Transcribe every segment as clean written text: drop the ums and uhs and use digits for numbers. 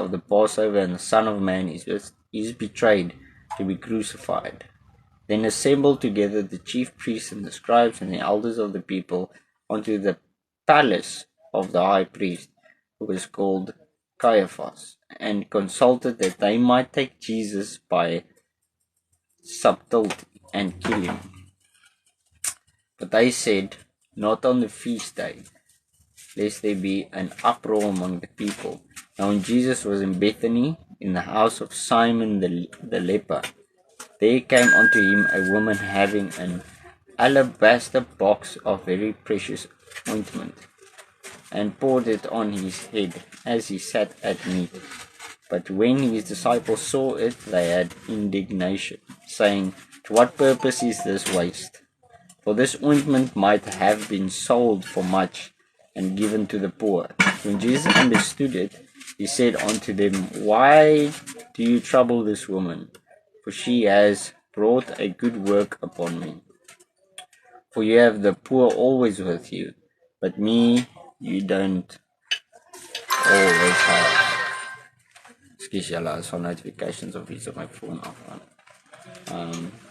of the Passover, and the Son of Man is betrayed to be crucified. Then assembled together the chief priests and the scribes and the elders of the people unto the palace of the high priest, who was called Caiaphas, and consulted that they might take Jesus by subtlety and kill him. But they said, not on the feast day, lest there be an uproar among the people. Now when Jesus was in Bethany, in the house of Simon the leper, there came unto him a woman having an alabaster box of very precious ointment, and poured it on his head as he sat at meat. But when his disciples saw it, they had indignation, saying, to what purpose is this waste? For this ointment might have been sold for much, and given to the poor. When Jesus understood it, he said unto them, why do you trouble this woman? For she has wrought a good work upon me. For you have the poor always with you, but me you don't always have. Excuse me, as for notifications of each of my phone off.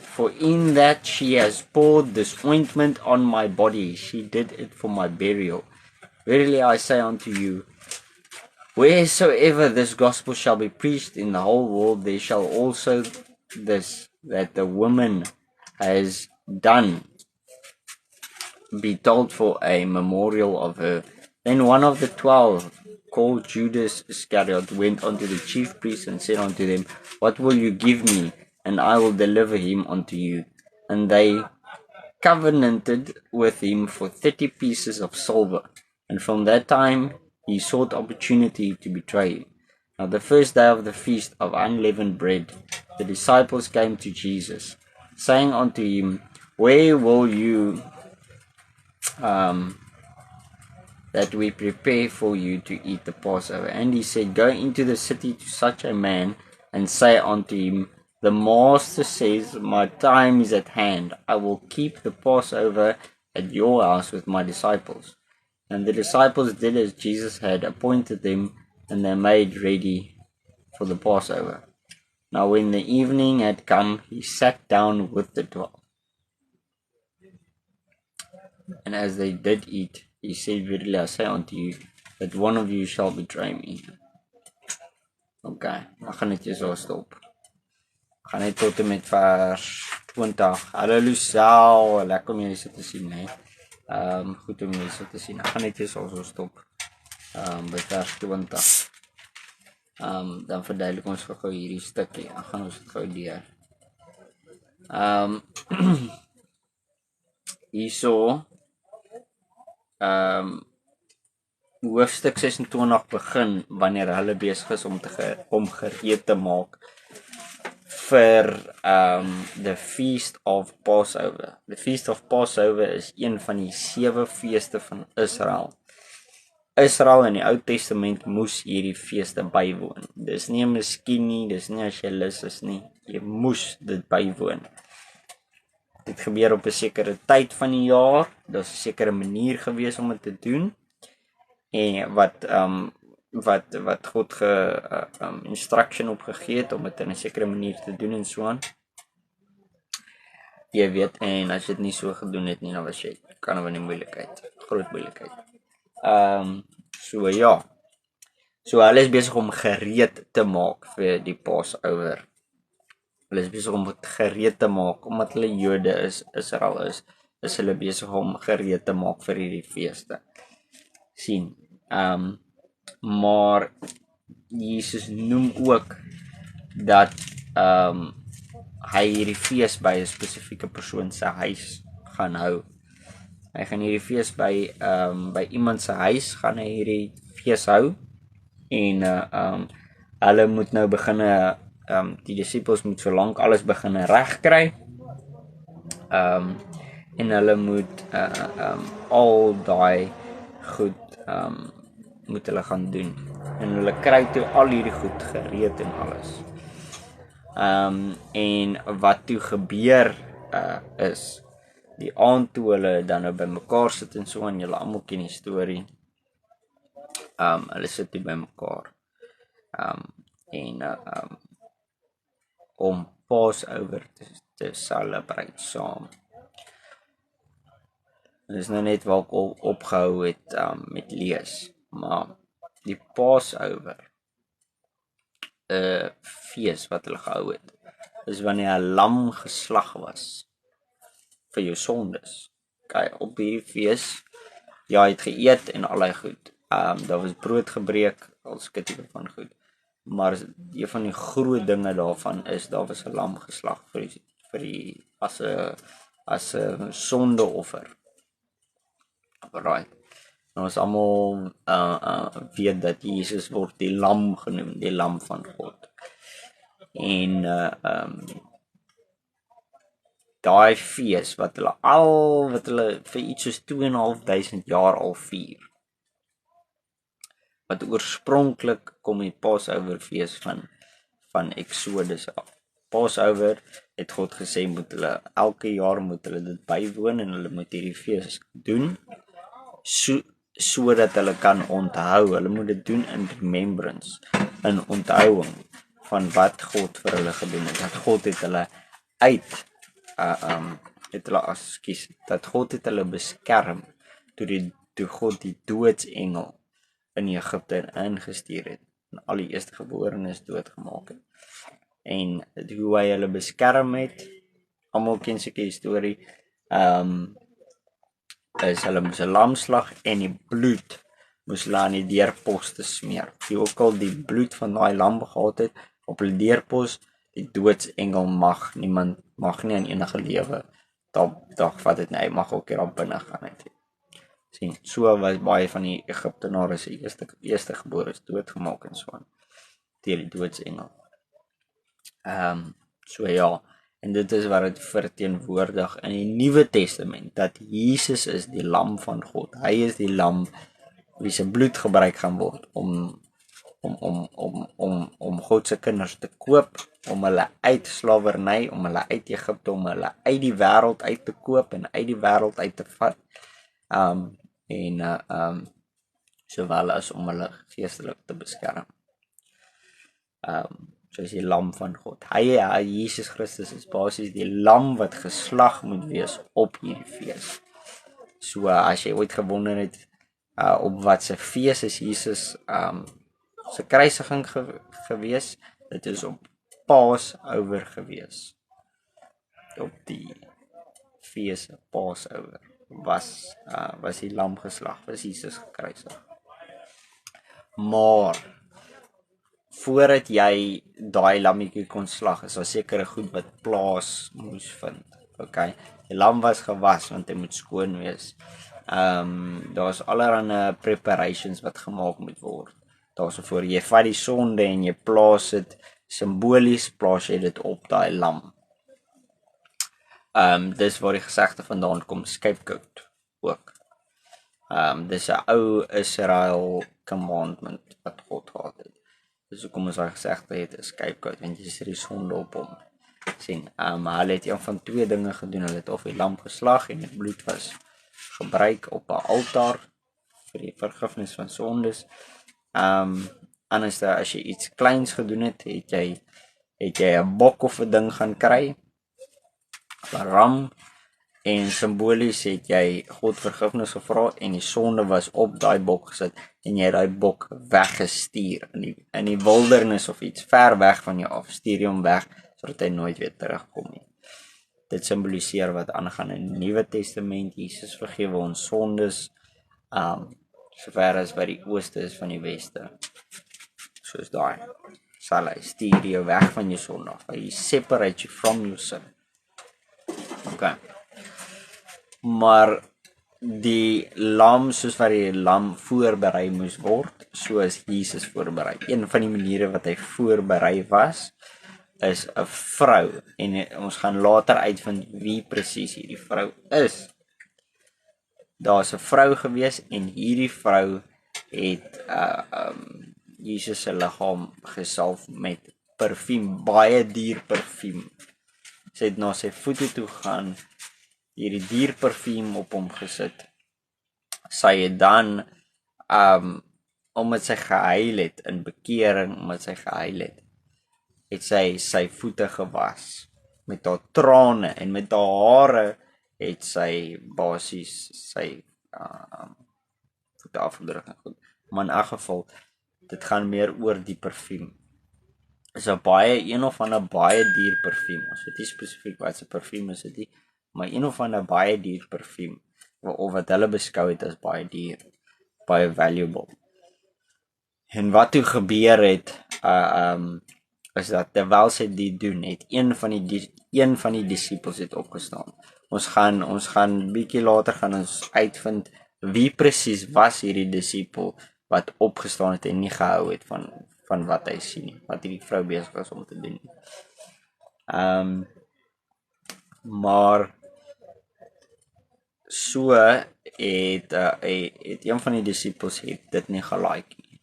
For in that she has poured this ointment on my body, she did it for my burial. Verily I say unto you, wheresoever this gospel shall be preached in the whole world, there shall also this that the woman has done be told for a memorial of her. Then one of the 12, called Judas Iscariot, went unto the chief priests and said unto them, what will you give me, and I will deliver him unto you? And they covenanted with him for 30 pieces of silver. And from that time he sought opportunity to betray him. Now the first day of the feast of unleavened bread, the disciples came to Jesus, saying unto him, where will you that we prepare for you to eat the Passover? And he said, go into the city to such a man, and say unto him, the Master says, my time is at hand. I will keep the Passover at your house with my disciples. And the disciples did as Jesus had appointed them, and they made ready for the Passover. Now when the evening had come, he sat down with the 12. And as they did eat, he said, verily I say unto you, that one of you shall betray me. Okay, dan gaan net so stop. Gaan net tot en met vers 20. Hallo Lucel, lekker om jullie so te sien, hè. Goed om jullie so te sien. Ek gaan net so stop. By vers 20. Dan verduidelik ons gou hierdie stukkie. Dan gaan ons dit gou deur. Hierso hoofstuk 26 begin wanneer hulle besig is om gereed te maak vir the Feast of Passover. The Feast of Passover is een van die 7 feeste van Israel. Israel in die Ou Testament moes hierdie feeste bywoon. Dis nie miskien nie, dis nie as jy lus is nie. Jy moes dit bywoon. Dit gebeur op 'n sekere tyd van die jaar. Daar's 'n sekere manier gewees om dit te doen. En wat God instruction opgegee het om dit in 'n sekere manier te doen en so aan. Jy weet, en as jy dit nie so gedoen het nie, dan was jy kan in 'n moeilikheid, groot moeilikheid. So ja. So hulle is besig om gereed te maak vir die Passover. Hulle is besig om dit gereed te maak omdat hulle Jode is, Israel is hulle besig om gereed te maak vir hierdie feeste. Sien. Maar Jesus noem ook dat hy hierdie fees by 'n spesifieke persoon se huis gaan hou. Hy gaan hierdie fees by iemand se huis gaan hy hierdie fees hou. En hulle moet nou begin die disippels moet so lank alles begin regkry. En hulle moet al daai goed moet hulle gaan doen. En hulle kry toe al hierdie goed gereed en alles. En wat toe gebeur is die aand toe hulle dan nou bymekaar sit en so, en julle almal ken die storie. Hulle sit toe bymekaar. en om Passover te celebrate saam. Dit is nou net waar ek opgehou het met lees, maar die Passover fees wat hulle gehou het, is wanneer 'n lam geslag was vir jou sondes. Okay, op hierdie fees, ja, het geëet en allerlei goed. Daar was brood gebreek, al skitte van goed. Maar een van die groot dinge daarvan is, daar was 'n lam geslag vir die as 'n sondeoffer. Right. En ons almal weet dat Jesus word die lam genoem, die lam van God. En daai fees wat hulle vir iets soos 2.500 jaar al vier. Wat oorspronklik kom die Passover fees van Exodus af. Passover het God gesê elke jaar moet hulle dit bywoon en hulle moet hierdie fees doen sodat hulle kan onthou. Hulle moet dit doen in remembrance, in onthouing van wat God vir hulle gedoen het. Dat God het hulle dat God het hulle beskerm toe God die doodsengel in Egypte ingestuur het en al die eerstgeborenes doodgemaak het. En hoe hy hulle beskerm het, almal ken seker die storie, is hulle moes 'n lam slag en die bloed moes hulle aan die deurposte smeer. Wie ook al die bloed van daai lam gehad het op hulle deurpos, die doodsengel niemand mag nie aan enige lewe dag vat het nie, hy mag ook daar binne gaan het. Sien, so was baie van die Egiptenare se eerstgeborenes doodgemaak en so aan deur die doodsengel. So ja, en dit is wat dit verteenwoordig in die Nuwe Testament, dat Jesus is die lam van God. Hy is die lam wie se bloed gebruik gaan word om God se kinders te koop, om hulle uit slawerny, om hulle uit Egipte, om hulle uit die wêreld uit te koop en uit die wêreld uit te vat. Sowel as om hulle geestelik te beskerm. Soos die lam van God. Jesus Christus is basies die lam wat geslag moet wees op hierdie fees. So as jy ooit gewonder het op wat se fees is Jesus se kruisiging gewees, dit is op Passover gewees. Op die fees Passover was die lam geslag, was Jesus gekruisig. Maar voordat jy daai lammetjie kon slag, is daar sekere goed wat plaas moes vind. Okay, die lam was gewas want hy moet skoon wees. Daar's allerlei preparations wat gemaak moet word. Daarvoor jy vat die sonde en jy plaas dit simbolies, plaas jy dit op daai lam. Dis waar die gesegde vandaan kom, scapegoat ook. Dis 'n ou Israel commandment wat God gehad het. Dus hoekom ons daai gesegde het, 'n scapegoat, want jy sit die sonde op hom. Sien, hulle het een van twee dinge gedoen. Hulle het of die lam geslag en die bloed was gebruik op 'n altaar vir die vergifnis van sondes. Anders as jy iets kleins gedoen het, het jy 'n bok of 'n ding gaan kry, 'n ram, en simbolies het jy God vergifnis gevra en die sonde was op daai bok gesit en jy het daai bok weggestuur in die wildernis of iets ver weg van jou af, stuur jy hom weg sodat hy nooit weer terugkom nie. Dit simboliseer wat aangaan in die Nuwe Testament. Jesus vergewe ons sondes sover as wat die ooste is van die weste. Soos daai sal hy stuur jou weg van jou sonde af. Hy separate you from your sin. Okay. Maar die lam, soos wat die lam voorberei moes word, so is Jesus voorberei. Een van die maniere wat hy voorberei was, is 'n vrou. En ons gaan later uitvind wie presies hierdie vrou is. Daar's 'n vrou gewees en hierdie vrou het Jesus se liggaam gesalf met perfume, baie duur perfume. Sy het na sy voete toe gegaan, hierdie duur perfume op hom gesit. Sy het dan omdat sy gehuil het in bekering, omdat sy gehuil het sy voete gewas met haar trane en met haar hare het sy basies sy voete afgedruk en goed. Maar in elk geval, dit gaan meer oor die parfuum. Is 'n een of ander baie duur parfuum. Ons weet nie spesifiek wat se parfuum is dit nie, maar een of ander baie duur parfuum of wat hulle beskou het as baie duur, baie valuable. En wat toe gebeur het, is dat terwyl sy dit doen, het een van die disippels het opgestaan. Ons gaan bietjie later gaan ons uitvind wie presies was hierdie disipel wat opgestaan het en nie gehou het van wat hy sien nie, wat hierdie vrou besig was om te doen. Maar so het een van die disippels het dit nie gelike nie.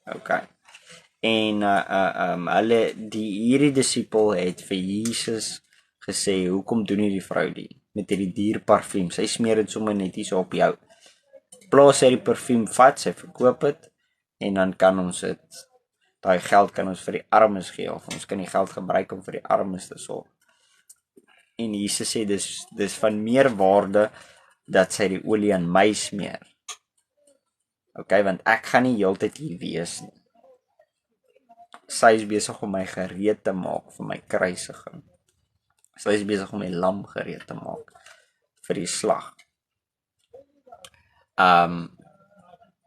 Okay. En hierdie disipel het vir Jesus gesê, hoekom doen hierdie vrou dit met hierdie duur parfuum? Sy smeer dit sommer net hier so op jou. Plaas sy die parfuum vat, sy verkoop dit en dan kan ons dit, daai geld kan ons vir die armes gee of ons kan die geld gebruik om vir die armes te sorg. En Jesus sê dis van meer waarde dat sy die olie aan my smeer. Okay, want ek gaan nie heeltyd hier wees nie. Sy is besig om my gereed te maak vir my kruisiging. Sy is besig om my lam gereed te maak vir die slag.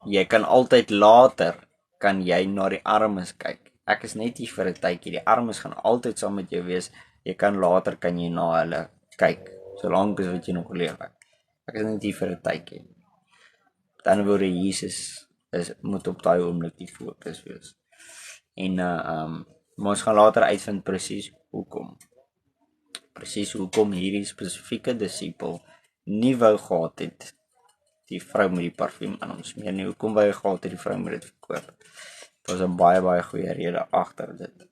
Jy kan altyd later, kan jy na die armes kyk. Ek is net hier vir 'n tydjie, die armes gaan altyd saam met jou wees, jy kan later, kan jy na hulle kyk, solank as wat jy nog leef. Ek is net hier vir 'n tydjie. Dan word Jesus moet op daai oomblik die fokus wees. En maar ons gaan later uitvind presies hoekom hierdie spesifieke disipel nie wou gehad het die vrou met die parfuum aan ons meer nie. Hoekom wou hy gehad het die vrou moet dit verkoop? Dit was 'n baie goeie rede agter dit.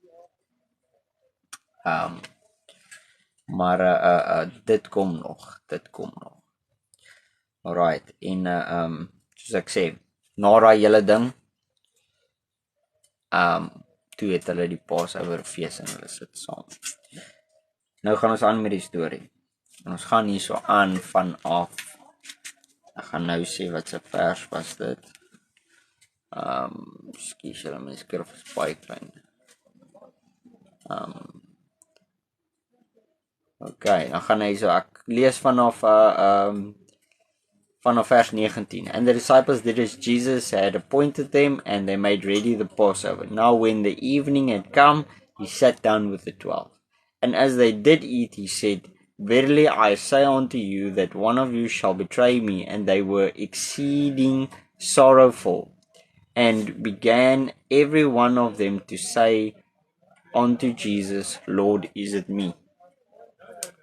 Maar dit kom nog. Alright, en soos ek sê, na daai hele ding, toe het hulle die Passover fees en hulle sit saam. Nou gaan ons aan met die storie. En ons gaan hierso aan vanaf, ek gaan nou sê wat se vers was dit. Skus julle, my skrif is baie klein. Okay, dan gaan hy so, ek lees vanaf verse 19. And the disciples did as Jesus had appointed them, and they made ready the Passover. Now when the evening had come, he sat down with the 12. And as they did eat, he said, Verily I say unto you, that one of you shall betray me. And they were exceeding sorrowful, and began every one of them to say unto Jesus, Lord, is it me?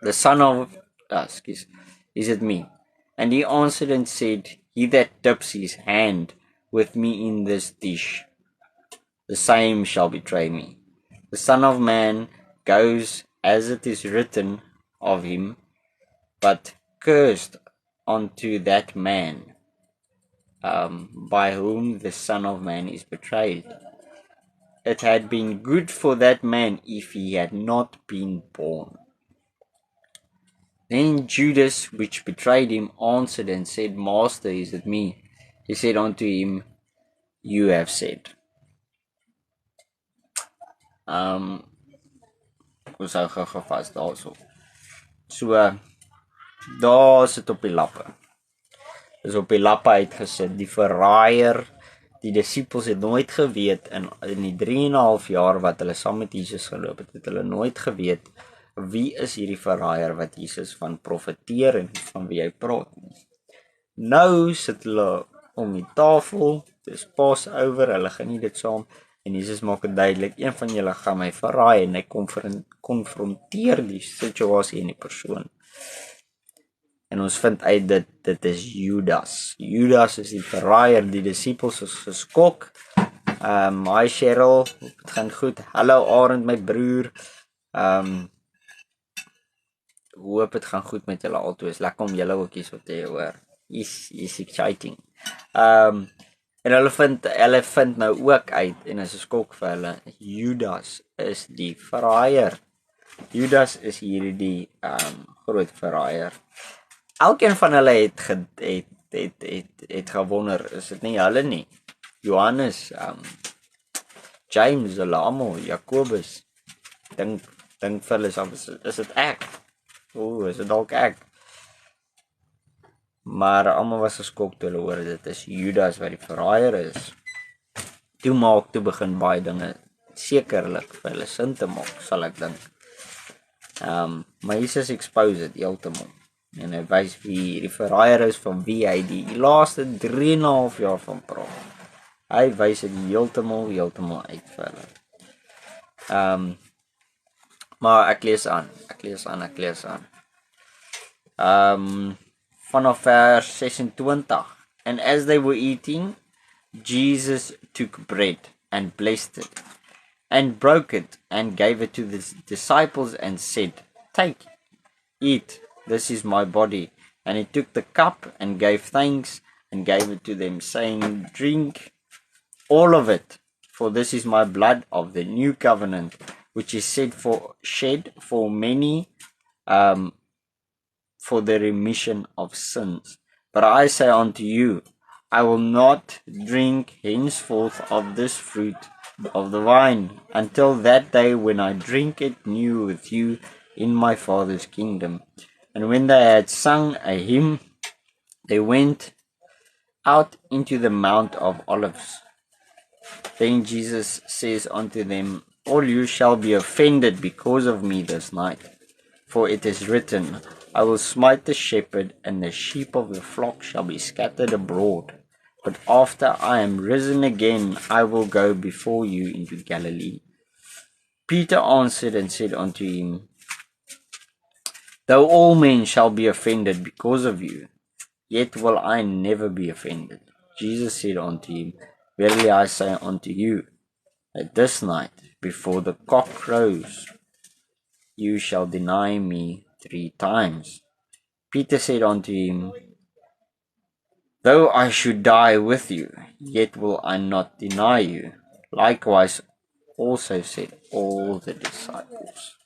The son of, is it me? And he answered and said, He that dips his hand with me in this dish, the same shall betray me. The Son of Man goes as it is written of him, but cursed unto that man by whom the Son of Man is betrayed. It had been good for that man if he had not been born. Then Judas, which betrayed him, answered and said, Master, is it me? He said unto him, You have said. Ons hou gou vas daarso. So, daar sit op die lappe. Dis op die lappe uitgesit, die verraaier. Die disippels het nooit geweet, in die 3,5 jaar wat hulle saam met Jesus geloop het, het hulle nooit geweet, wie is hierdie verraaier wat Jesus van profeteer en van wie hy praat. Nou sit hulle om die tafel, dis Passover, hulle geniet dit saam, en Jesus maak het duidelik, een van julle gaan my verraai, en hy konfronteer die situasie en die persoon. En ons vind uit dit is Judas. Judas is die verraaier, die disippels is geskok. Hi Cheryl, het gaan goed. Hallo Arend, my broer. Hoop het gaan goed met julle altoe. Is lekker om julle ook hier so te hoor. Is exciting. En hulle vind nou ook uit, en is 'n skok vir hulle, Judas is die verraaier. Judas is hierdie groot verraaier. Elkeen van hulle het gewonder, is dit nie hulle nie? Johannes, James, Alamo, Jakobus, dink vir hulle self, is dit ek? Is dit dalk ek? Maar almal was geskok toe hulle hoor dit is Judas wat die verraaier is. Toe begin baie dinge sekerlik vir hulle sin te maak, sal ek dink. Maar Jesus expose dit heeltemal. En hy wys wie die verraaier is, van wie hy die laaste 3,5 jaar van praat. Hy wys dit heeltemal uit vir hulle. Maar ek lees aan. Vanaf vers 26. And as they were eating, Jesus took bread and blessed it, and broke it, and gave it to the disciples, and said, Take, eat, this is my body. And he took the cup, and gave thanks, and gave it to them, saying, Drink all of it, for this is my blood of the new covenant, which is shed for many, for the remission of sins. But I say unto you, I will not drink henceforth of this fruit of the vine, until that day when I drink it new with you in my Father's kingdom. And when they had sung a hymn, they went out into the Mount of Olives. Then Jesus says unto them, All you shall be offended because of me this night. For it is written, I will smite the shepherd, and the sheep of the flock shall be scattered abroad. But after I am risen again, I will go before you into Galilee. Peter answered and said unto him, Though all men shall be offended because of you, yet will I never be offended. Jesus said unto him, Verily I say unto you, that this night, before the cock crows, you shall deny me 3 times. Peter said unto him, Though I should die with you, yet will I not deny you. Likewise also said all the disciples.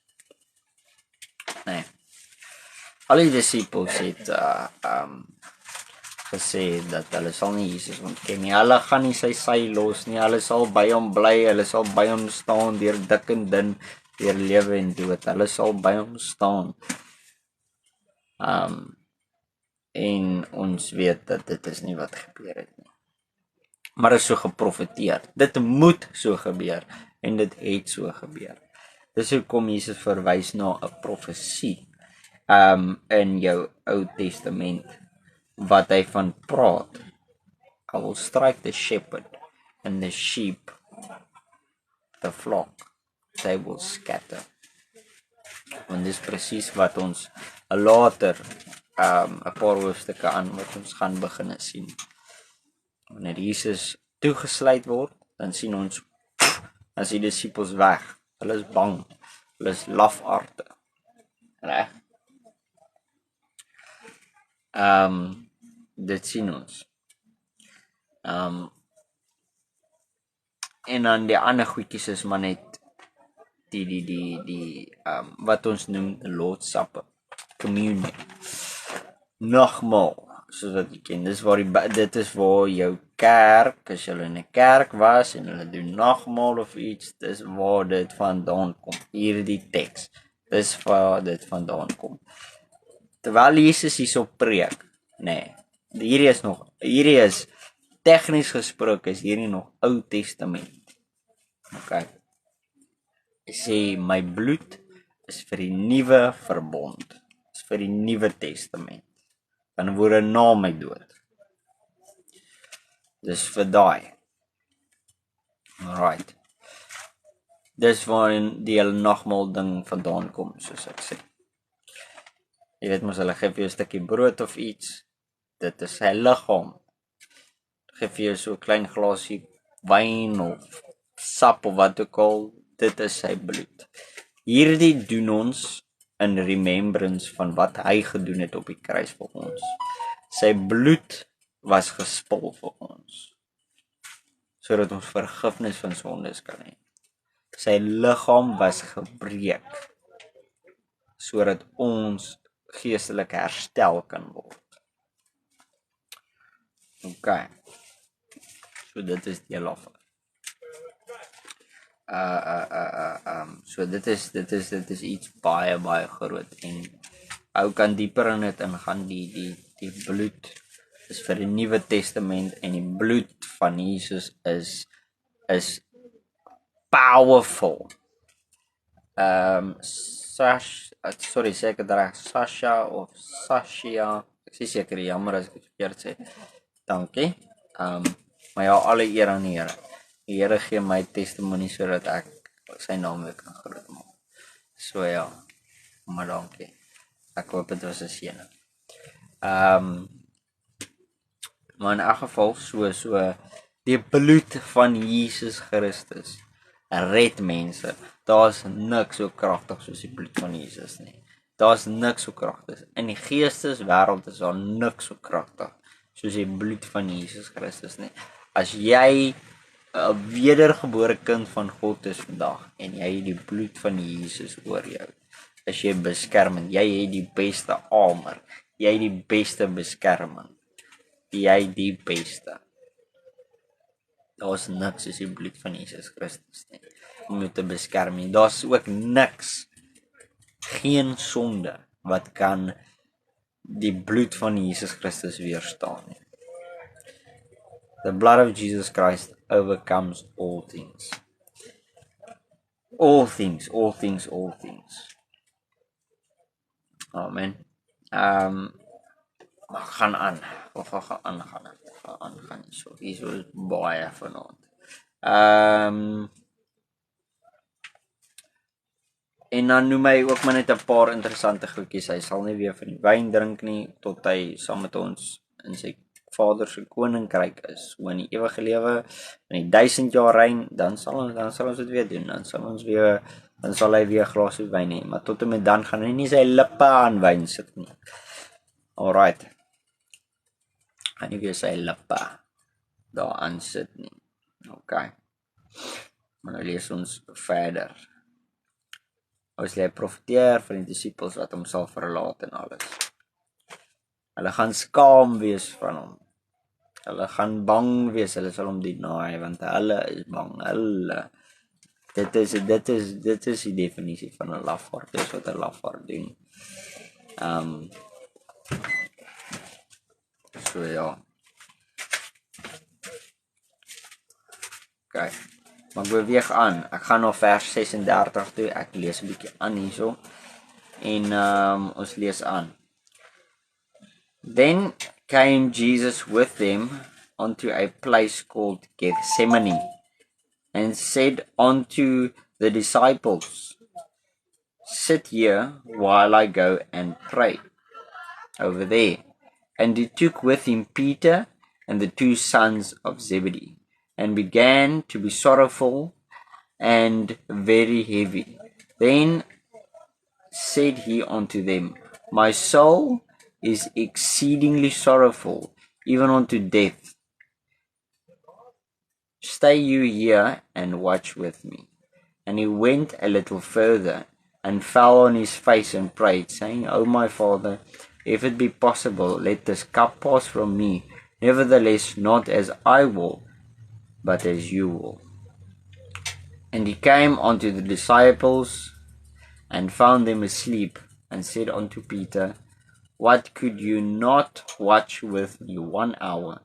Nee. Al die disciples het gesê dat hulle sal nie Jesus ontken nie. Hulle gaan nie sy los nie. Hulle sal by hom bly. Hulle sal by hom staan deur dik en dun, deur lewe en dood. Hulle sal by hom staan. En ons weet dat dit is nie wat gebeur het nie. Maar is so geprofeteer. Dit moet so gebeur. En dit het so gebeur. Dis hoekom Jesus verwys na 'n profesie in jou Ou Testament, wat hy van praat. I will strike the shepherd, and the sheep, the flock, they will scatter. Want dis presies wat ons later 'n paar hoofstukke aan wat ons gaan begin sien. Wanneer Jesus toegesluit word, dan sien ons as die disippels weg. Hulle is bang. Hulle is lafaarde. Reg? Dit sien ons. En dan die ander goedjies is maar net die wat ons noem Lord's Supper, communion, nagmaal, soos wat jy ken. Dit is waar jou kerk, as jy in 'n kerk was en hulle doen nagmaal of iets, dis waar dit vandaan kom. Hierdie teks, dis waar dit vandaan kom. Terwyl Jesus hierso preek, nee, hierdie is tegnies gesproke, is hierdie nog Ou Testament. Okay. Hy sê, my bloed is vir die nuwe verbond, is vir die nuwe testament, dan word na my dood. Dis vir daai. Alright. Dis waarin die hele nagmaal ding vandaan kom, soos ek sê. Jy weet mos, hulle gee vir jou 'n stukkie brood of iets, dit is sy liggaam. Gee vir jou so 'n klein glasie wyn of sap of wat ook al, dit is sy bloed. Hierdie doen ons in remembrance van wat hy gedoen het op die kruis vir ons. Sy bloed was gespil vir ons. sodat ons vergifnis van sondes kan hê. Sy liggaam was gebreek sodat ons geestelik herstel kan word. Okay. So dit is deel af. So dit is iets baie groot en ou kan dieper in dit ingaan. Die bloed is vir die Nuwe Testament en die bloed van Jesus is powerful. Sê ek dit reg, Sasha of Sashia, ek sê seker, jammer as ek dit verkeerd sê. Dankie. Maar ja, alle eer aan die Here. Die Here gee my testimonie sodat ek sy naam weer kan groot maak. So ja, maar dankie. Ek hoop dit was 'n seëning. Maar in elk geval, so die bloed van Jesus Christus red mense. Daar's niks so kragtig soos die bloed van Jesus nie. Daar's niks so kragtig. In die geesteswêreld is daar niks so kragtig soos die bloed van Jesus Christus nie. As jy 'n wedergebore kind van God is vandag en jy het die bloed van Jesus oor jou, is jy beskerming. Jy het die beste armor. Jy het die beste beskerming. Jy het die beste. Daar's niks soos die bloed van Jesus Christus nie om jou te beskerm nie. Daar's ook niks, geen sonde wat kan die bloed van Jesus Christus weerstaan nie. The blood of Jesus Christ overcomes all things. All things. Amen. Gaan aan. Gaan so. Hier is baie vanaand. En dan noem hy ook maar net 'n paar interessante goedjies. Hy sal nie weer van die wyn drink nie tot hy saam met ons in sy Vader se koninkryk is. So in die ewige lewe, in die 1000 jaar reign, dan sal ons dit weer doen. Dan sal hy weer 'n glas wyn hê, maar tot en met dan gaan hy nie sy lippe aan wyn sit nie. Alright. Gaan nie weer sy lippe daar aan sit nie. Okay. Maar nou lees ons verder. Ons lê profeteer van die disippels wat hom sal verlaat en alles. Hulle gaan skaam wees van hom. Hulle gaan bang wees, hulle sal hom deny want hulle is bang. Dit is die definisie van 'n lafaard. Dis wat 'n lafaard doen. So ja. Okay. Maar beweeg aan. Ek gaan na vers 36 toe. Ek lees 'n bietjie aan hierso. En ons lees aan. Then came Jesus with them unto a place called Gethsemane, and said unto the disciples, sit here while I go and pray over there. And he took with him Peter and the 2 sons of Zebedee, and began to be sorrowful and very heavy. Then said he unto them, my soul is exceedingly sorrowful, even unto death. Stay you here and watch with me. And he went a little further, and fell on his face and prayed, saying, O my Father, if it be possible, let this cup pass from me. Nevertheless, not as I will, but as you will. And he came unto the disciples, and found them asleep, and said unto Peter, what, could you not watch with me 1 hour?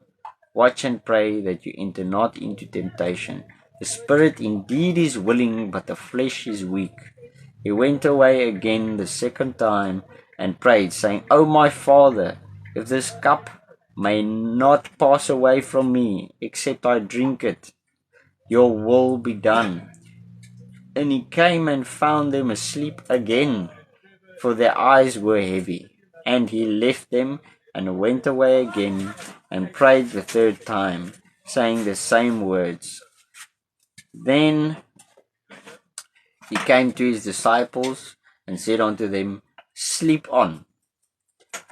Watch and pray that you enter not into temptation. The spirit indeed is willing, but the flesh is weak. He went away again the second time, and prayed, saying, O my Father, if this cup may not pass away from me, except I drink it, your will be done. And he came and found them asleep again, for their eyes were heavy. And he left them, and went away again, and prayed the 3rd time, saying the same words. Then he came to his disciples, and said unto them, sleep on,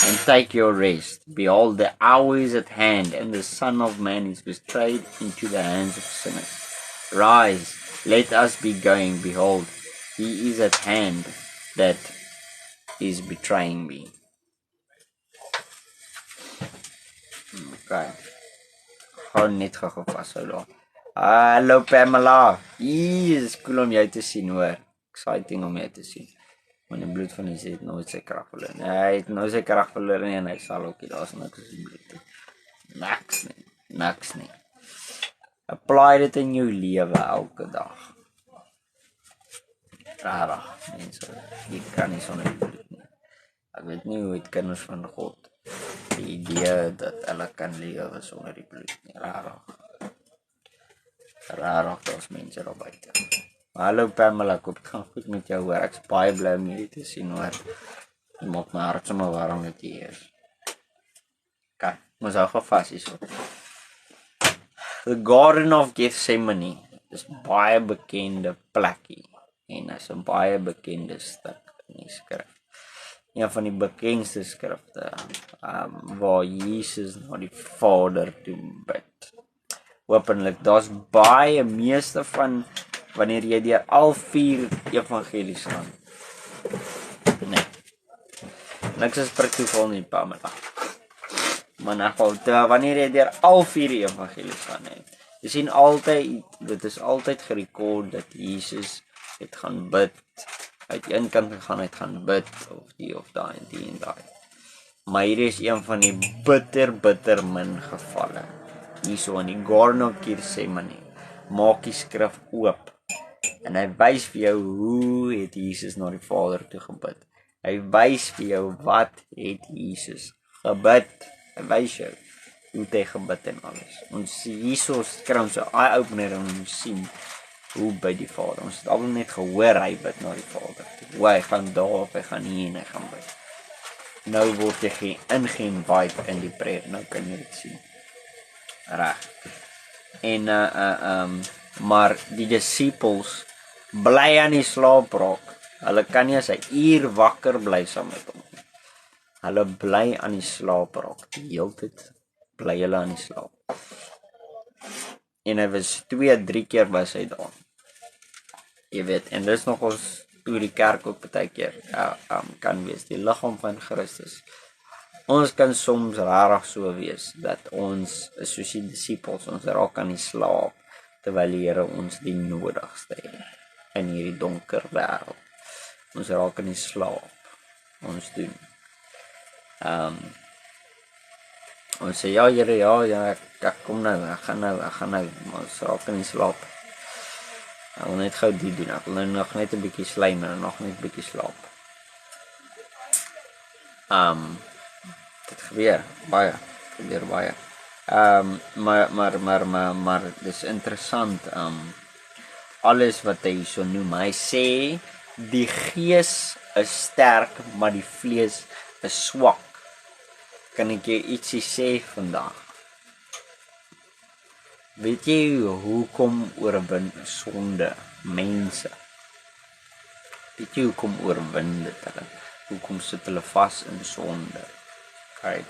and take your rest. Behold, the hour is at hand, and the Son of Man is betrayed into the hands of sinners. Rise, let us be going. Behold, he is at hand that is betraying me. Okay. Gewoon net gou vashou daar. Hallo Pamela. Is cool om jou te sien hoor. Exciting om jou te sien. Want die bloed van Jesus het nooit sy krag verloor nie. Hy het nooit sy krag verloor nie en hy sal ook nie. Daar's niks as die bloed nie. Niks nie. Apply dit in jou lewe elke dag. Rarig, mense. Jy kan nie sonder die bloed nie. Ek weet nie hoe het kinders van God die idee dat hulle kan lewe sonder die bloed nie. Rarig, daar's mense daar buite. Hallo Pamela, ek hoop dit gaan goed met jou hoor. Ek's baie bly om jullie te sien hoor. Jy maak my hart sommer warm dat jy hier is. Kijk, ons hou gou vas hierso. The Garden of Gethsemane is baie bekende plekkie en is 'n baie bekende stuk in die skrif. Een van die bekendste skrifte waar Jesus na die Vader toe bid. Openlik, daar's baie meeste van wanneer jy deur al 4 evangelies gaan. Nee. Niks is per toeval nie, Pamela. Maar nou, wanneer jy deur al 4 evangelies gaan, nee. Jy sien altyd, dit is altyd gerekord dat Jesus het gaan bid. Uit een kant gegaan, het gaan bid, of die of daai en die en daai. Maar hier is een van die bitter min gevalle. Hierso in die Garden of Gethsemane, maak die skrif oop. En hy wys vir jou hoe het Jesus na die Vader toe gebid. Hy wys vir jou wat het Jesus gebid. Hy wys jou hoe het hy gebid en alles. Ons hierso kry ons 'n eye-opener en ons sien hoe bid die Vader. Ons het al net gehoor hy bid na die Vader. Hoe hy gaan daar of hy gaan hier en hy gaan bid. Nou word jy inge-invite in die prayer. Nou kan jy dit sien. Reg. En maar die disippels bly aan die slaap raak. Hulle kan nie as 'n uur wakker bly saam met hom. Hulle bly aan die slaap raak. Die hele tyd bly hulle aan die slaap. En hy was 2-3 keer was hy daar. Jy weet, en dis nog ons hoe die kerk ook baie keer kan wees, die liggaam van Christus. Ons kan soms rarig so wees, dat ons, soos die disippels, ons raak aan die slaap, terwyl die Here ons die nodigste het, in hierdie donker wêreld. Ons raak aan die slaap, ons doen. Ons sê, ja Here, ja, ek kom nou, ek gaan nou, maar ons raak aan die slaap. Ek wil net gou die doen, ek wil nou nog net 'n bietjie slym en nog net 'n bietjie slaap. Dit gebeur baie. Maar dis interessant, alles wat hy so noem, hy sê, die gees is sterk, maar die vlees is swak. Kan ek jou ietsie sê vandag? Weet jy hoekom oorwin sonde mense? Weet jy hoekom oorwin dit hulle? Hoekom sit hulle vas in sonde? Kyk.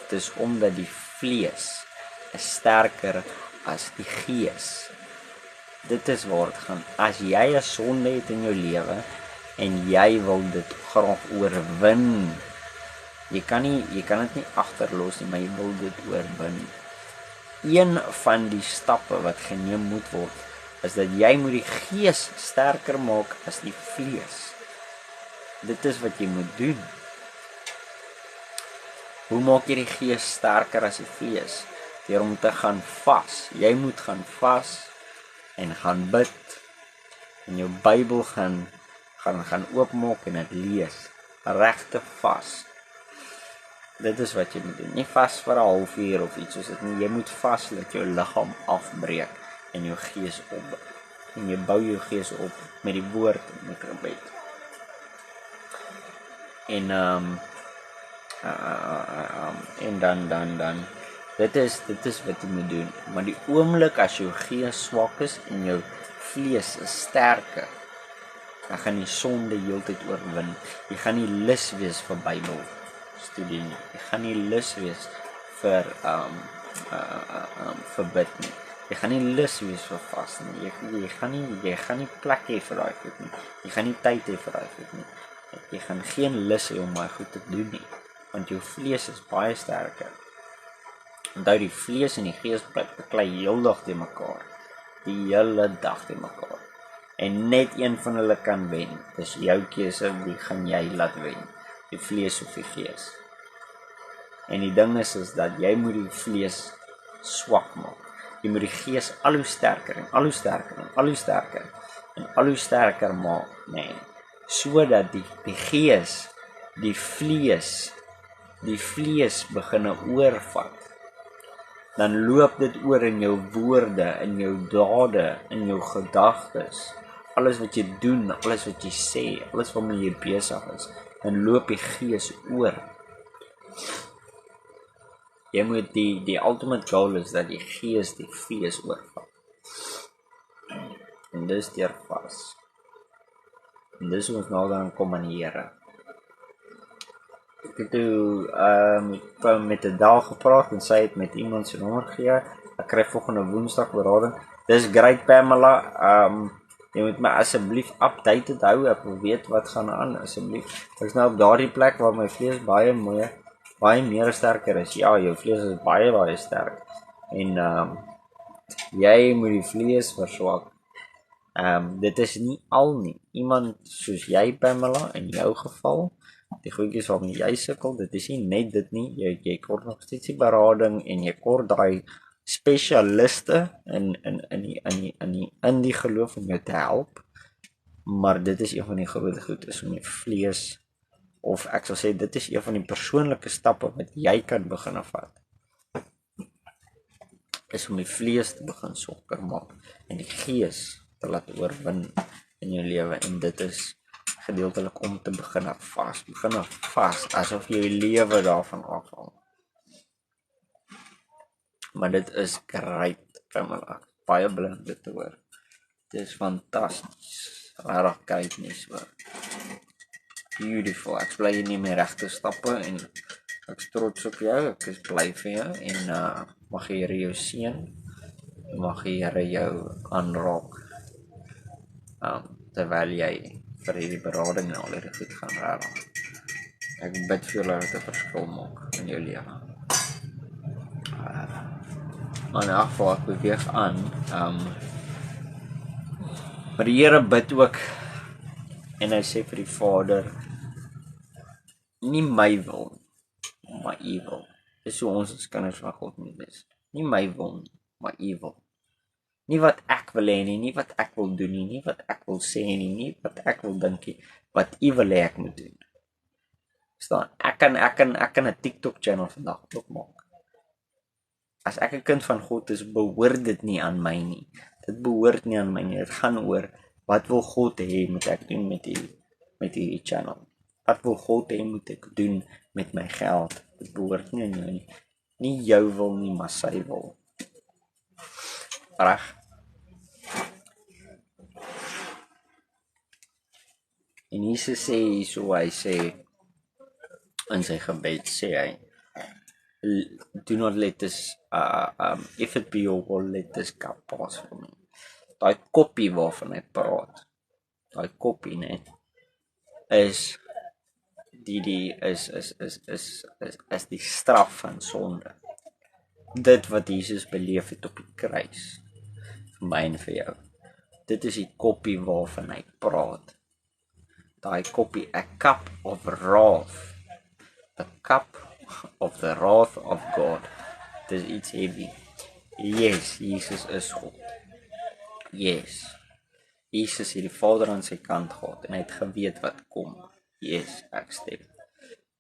Dit is omdat die vlees is sterker as die gees. Dit is waar dit gaan. As jy 'n sonde het in jou lewe en jy wil dit graag oorwin, jy kan dit nie agterlos nie, maar jy wil dit oorwin. Een van die stappe wat geneem moet word, is dat jy moet die gees sterker maak as die vlees. Dit is wat jy moet doen. Hoe maak jy die gees sterker as die vlees? Deur om te gaan vas. Jy moet gaan vas en gaan bid. En jou Bybel gaan oopmaak en dit lees. Regte vas. Dit is wat jy moet doen. Nie vas vir 'n halfuur of iets soos dit nie. Jy moet vas dat jou liggaam afbreek en jou gees opbou. En jy bou jou gees op met die woord en met gebed. En dan dit is wat jy moet doen. Maar die oomblik as jou gees swak is en jou vlees is sterker, Ek gaan die sonde heeltyd oorwin. Jy gaan nie lus wees vir Bybel studie nie. Jy gaan nie lus wees vir vir bid nie. Jy gaan nie lus wees vir vas nie. Jy gaan nie plek hê vir daai goed nie. Jy gaan nie tyd hê vir daai goed nie. Jy gaan geen lus hê om daai goed te doen nie, want jou vlees is baie sterker. Onthou, die vlees en die gees beklei heeldag te mekaar. Die hele dag te mekaar. En net een van hulle kan wen. Dis jou keuse, wie gaan jy laat wen? Die vlees of die gees? En die ding is dat jy moet die vlees swak maak. Jy moet die gees al hoe sterker en al hoe sterker en al hoe sterker en al hoe sterker maak, nee. Sodat die gees, die vlees begin oorvat. Dan loop dit oor in jou woorde, in jou dade, in jou gedagtes. Alles wat jy doen, alles wat jy sê, alles waarmee jy besig is, dan loop die gees oor. Jy moet die ultimate goal is dat die gees die vlees oorvat. En dis deur vas. En dis hoe ons nou dan kom aan die Here. Ek het toe met 'n dag gepraat en sy het met iemand se nommer gegee. Ek kry volgende Woensdag berading. Dis great, Pamela. Jy moet my asseblief updated hou. Ek wil weet wat gaan aan asseblief. Ek is nou op daardie plek waar my vlees baie meer sterker is. Ja, jou vlees is baie sterk. En jy moet die vlees verswak. Dit is nie al nie. Iemand soos jy, Pamela, in jou geval, die goedjies waarmee jy sukkel, dit is nie net dit nie. Jy kort nog steeds die berading en jy kort daai spesialiste in die geloof om jou te help. Maar dit is een van die groot goed is om jou vlees, of ek sal sê dit is een van die persoonlike stappe wat jy kan begin vat. Is om die vlees te begin swakker maak en die gees te laat oorwin in jou lewe, en dit is gedeeltelik om te begin vas, asof jou lewe daarvan afhang. Maar dit is great, Pamela, baie blind dit te hoor. Dit is fantasties, regtig kyk nie so. Beautiful, ek bly jy neem die regte stappe en ek is trots op jou, ek is bly vir jou en mag die Here jou seën, mag die Here jou aanraak terwyl jy vir hierdie berading en al hierdie goed gaan regtig. Ek bid vir julle dat 'n verskil maak in jou lewe. Maar in elk geval, ek beweeg aan. Maar die Here bid ook en hy sê vir die Vader, nie my wil, maar U wil. Dis hoe ons as kinders van God moet wees. Nie my wil, maar U wil. Nie wat ek wil hê nie wat ek wil doen nie wat ek wil sê nie wat ek wil dink nie, wat U wil hê ek moet doen. Verstaan? Ek kan 'n TikTok channel vandag opmaak. As ek 'n kind van God is, behoort dit nie aan my nie. Dit behoort nie aan my nie. Dit gaan oor wat wil God hê moet ek doen met hierdie channel. Wat wil God hê moet ek doen met my geld? Dit behoort nie aan jou nie. Nie jou wil nie, maar sy wil. Reg. En Jesus sê hierso, hy sê in sy gebed sê hy, do not let this if it be your will, let this cup pass from me. Daai koppie waarvan hy praat, daai koppie net is die straf van sonde. Dit wat Jesus beleef het op die kruis vir my en vir jou. Dit is die koppie waarvan hy praat. Daai koppie, a cup of wrath. The cup of the wrath of God. Dis iets heavy. Yes, Jesus is God. Yes. Jesus het die Vader aan sy kant gehad en hy het geweet wat kom. Yes, ek stem.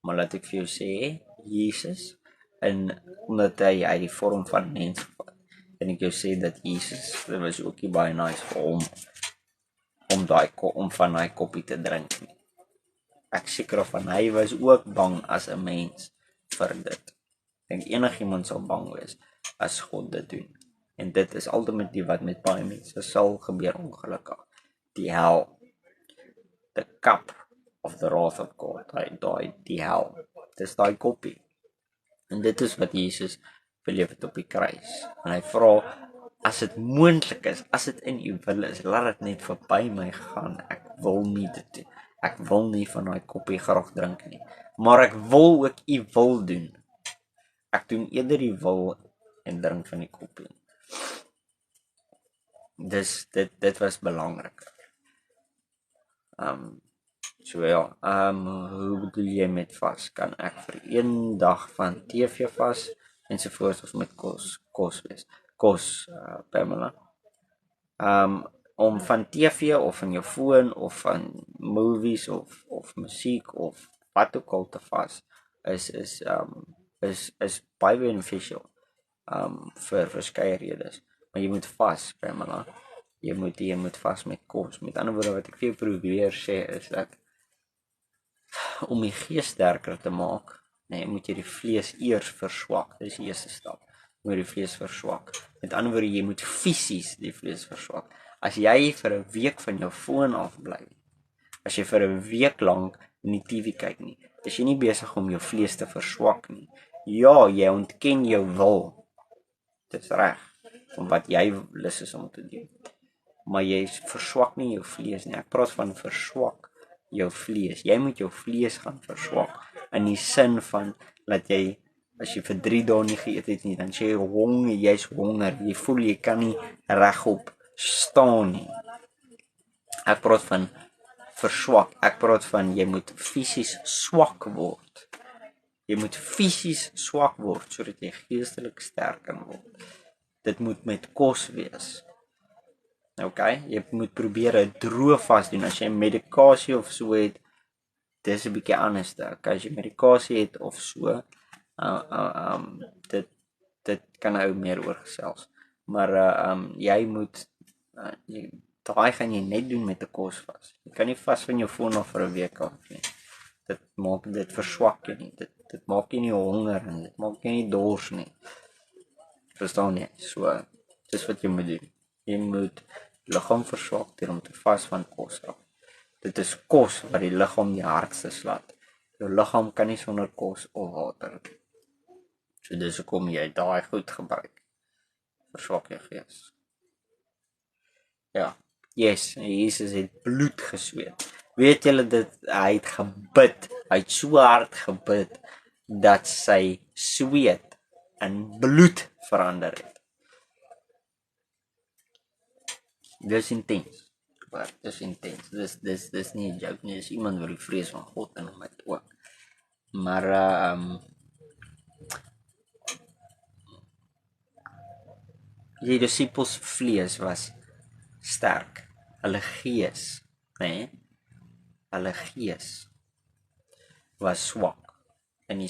Maar laat ek vir jou sê, Jesus, en omdat hy uit die vorm van mens gevat, en ek jou sê dat Jesus, dit was ook nie baie nice vir hom, om van daai koppie te drink nie. Ek seker van hy was ook bang as 'n mens vir dit. Ek dink enigiemand sal bang wees as God dit doen. En dit is ultimately wat met baie mense sal gebeur, ongelukkig. Die hel. cup of the wrath of God, die hel. Dis daai koppie. En dit is wat Jesus beleef het op die kruis. En hy vra, as dit moontlik is, as dit in u wil is, laat dit net verby my gaan. Ek wil nie dit doen. Ek wil nie van daai koppie graag drink nie. Maar ek wil ook u wil doen. Ek doen eerder die wil en drink van die koppie. Dus dit was belangrik. So ja, hoe bedoel jy met vas? Kan ek vir 1 dag van TV vas ensovoorts of met kos wees? Kos, Pamela. Om van TV of van jou foon of van movies of musiek of wat ook al te vas is baie beneficial vir verskeie redes. Maar jy moet vas, Pamela. Jy moet vas met kos. Met ander woorde wat ek vir jou probeer sê is dat om die gees sterker te maak, moet jy die vlees eers verswak. Dit is die eerste stap. Jy moet die vlees verswak. Met ander woorde, jy moet fisies die vlees verswak. As jy vir 'n week van jou foon afbly, as jy vir 'n week lank nie TV kyk nie, is jy nie besig om jou vlees te verswak nie. Ja, jy ontken jou wil. Dit is reg, om wat jy lus is om te doen. Maar jy verswak nie jou vlees nie. Ek praat van verswak jou vlees. Jy moet jou vlees gaan verswak. In die sin van, dat jy, as jy vir 3 dae nie geëet het nie, dan sê jy jy's honger. Jy voel jy kan nie regop staan nie. Ek praat van verswak. Ek praat van, jy moet fisies swak word. Jy moet fisies swak word, sodat jy geestelik sterk kan word. Dit moet met kos wees. Okay, jy moet probeer 'n droë vas doen. As jy medikasie of so het, dis 'n bietjie anders. Okay, as jy medikasie het of so, dit kan nou meer oor gesels. Maar jy moet daai gaan jy net doen met 'n kos vas. Jy kan nie vas van jou foon af vir 'n week af nie. Dit verswak jy nie. Dit maak jy nie honger en dit maak jy nie dors nie. Verstaan jy? So, dis wat jy moet doen. Jy moet liggaam verswak deur om te vas van kos af. Dit is kos wat die liggaam die hardste slaat. Jou liggaam kan nie sonder kos of water. So dis hoekom jy daai goed gebruik. Verswak jou gees. Ja, yes, Jesus het bloed gesweet. Weet julle dit, hy het gebid. Hy het so hard gebid dat sy sweet in bloed verander het. Dis intens. Dis intens. Dis nie 'n joke nie. Dis iemand wat die vrees van God in hom het ook. Maar die disippels vlees was sterk. Hulle gees, hulle gees was swak. In die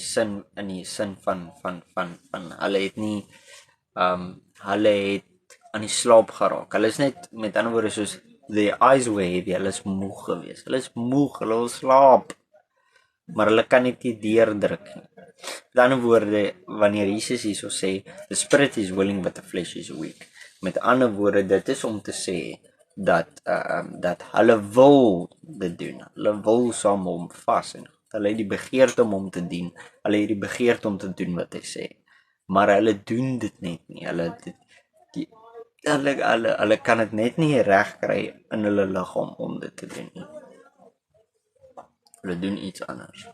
sin van hulle het nie hulle het aan die slaap geraak. Hulle is net, met ander woorde, soos the eyes were heavy, hulle is moeg gewees. Hulle is moeg, hulle wil slaap. Maar hulle kan nie deurdruk nie. Met ander woorde, wanneer Jesus hierso sê, the spirit is willing but the flesh is weak. Met ander woorde, dit is om te sê dat hulle wil dit doen. Hulle wil saam hom vas en hulle het die begeerte om hom te dien. Hulle het die begeerte om te doen wat hy sê. Maar hulle doen dit net nie. Hulle kan dit net nie reg kry in hulle liggaam om dit te doen nie. Hulle doen iets anders.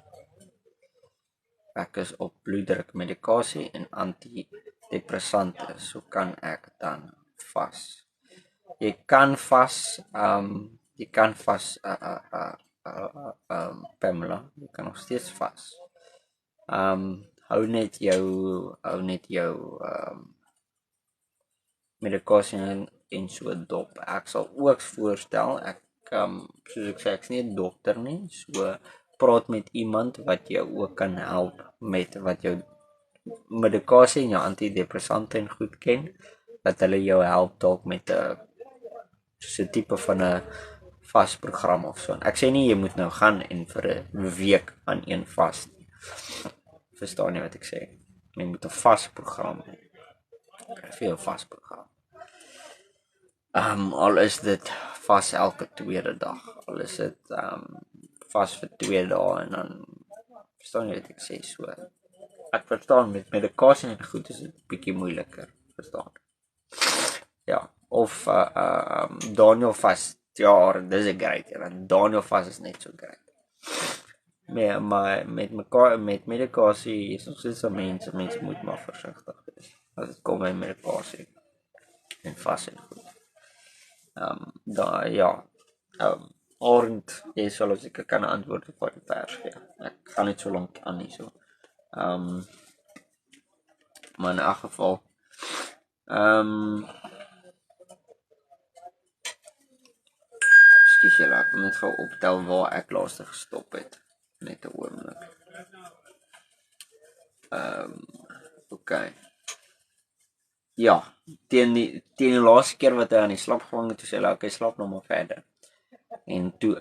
Ek is op bloeddruk medikasie en antidepressante, so kan ek dan vas. Jy kan vas, Pamela, jy kan nog steeds vas. Hou net jou medikasie en so dop. Ek sal ook voorstel, soos ek sê, ek's nie 'n dokter nie, so praat met iemand wat jou ook kan help met wat jou medikasie en jou antidepressante en goed ken, dat hulle jou help dalk met 'n tipe van 'n vasprogram of so. Ek sê nie jy moet nou gaan en vir 'n week aan een vas nie. Verstaan jy wat ek sê? Jy moet 'n vasprogram hê. Vir 'n vasprogram. Al is dit vas elke tweede dag. Al is dit vas vir 2 dae en dan verstaan jy wat ek sê so. Ek verstaan met medikasie en goed is dit bietjie moeiliker, verstaan. Ja, of Daniel vas, ja, dis 'n great een. Daniel vas is net so great. Maar met medikasie is nog steeds mense moet maar versigtig wees. As dit kom by medikasie en vas en goed. Orend, jy sal as ek kan antwoord op die pers gee. Ek gaan net so lank aan nie so. Maar in 'n geval Ekskuus julle, ek wil net gou optel waar ek laaste gestop het. Net 'n oomblik. Okay. Ja, teen die laaste keer wat hy aan die slaap gevang het, toe sê hy, okay, slaap nou maar verder. En toe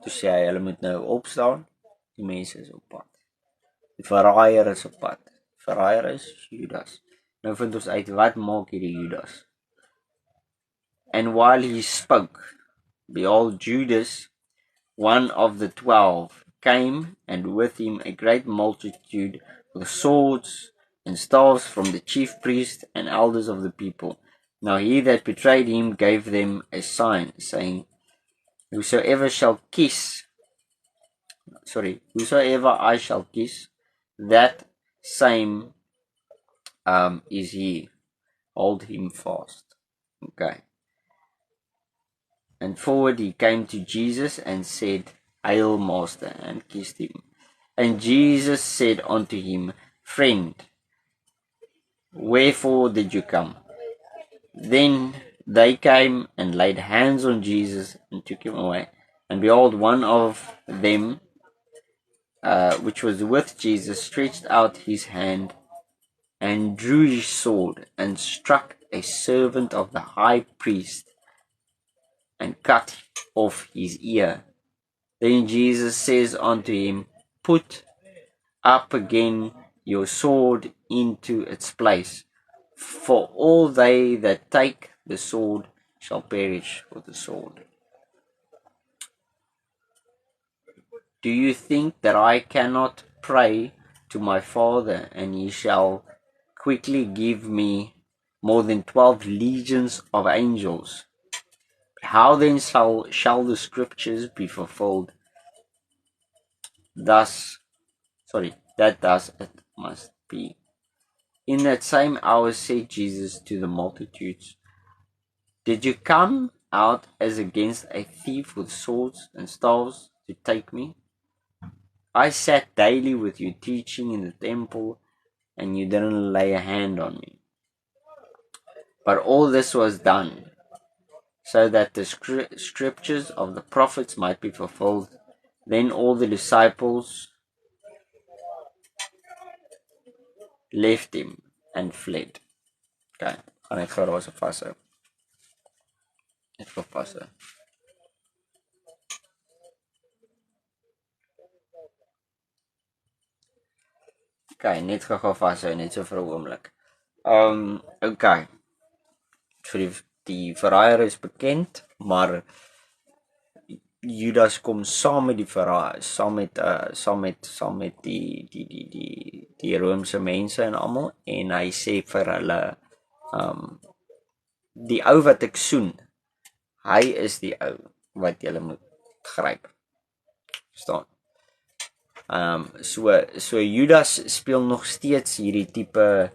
sê hy, hulle moet nou opstaan, die mense is op pad. Die verraaier is op pad. Verraaier is Judas. Nou vind ons uit, wat maak hierdie Judas? And while he spoke, behold, Judas, one of the 12, came, and with him a great multitude with swords and staves from the chief priests and elders of the people. Now he that betrayed him gave them a sign, saying, Whosoever I shall kiss, that same is he. Hold him fast. Okay. And forward he came to Jesus and said, Hail, Master, and kissed him. And Jesus said unto him, Friend, wherefore did you come? Then they came and laid hands on Jesus and took him away. And behold, one of them, which was with Jesus, stretched out his hand and drew his sword and struck a servant of the high priest and cut off his ear. Then Jesus says unto him, Put up again your sword into its place, for all they that take the sword shall perish with the sword. Do you think that I cannot pray to my Father, and he shall quickly give me more than 12 legions of angels? How then shall the scriptures be fulfilled? That thus it must be. In that same hour said Jesus to the multitudes, Did you come out as against a thief with swords and staves to take me? I sat daily with you teaching in the temple, and you didn't lay a hand on me. But all this was done, so that the scriptures of the prophets might be fulfilled. Then all the disciples left him and fled. Okay, gaan ek gou daar so vashou. Net vir vashou. Okay, net gou vashou, net so vir 'n oomblik. Okay. Vir die verraaier is bekend, maar Judas kom saam met die verraaier, saam met die Romeinse mense en almal, en hy sê vir hulle, die ou wat ek soen, hy is die ou wat julle moet gryp. Verstaan? So Judas speel nog steeds hierdie tipe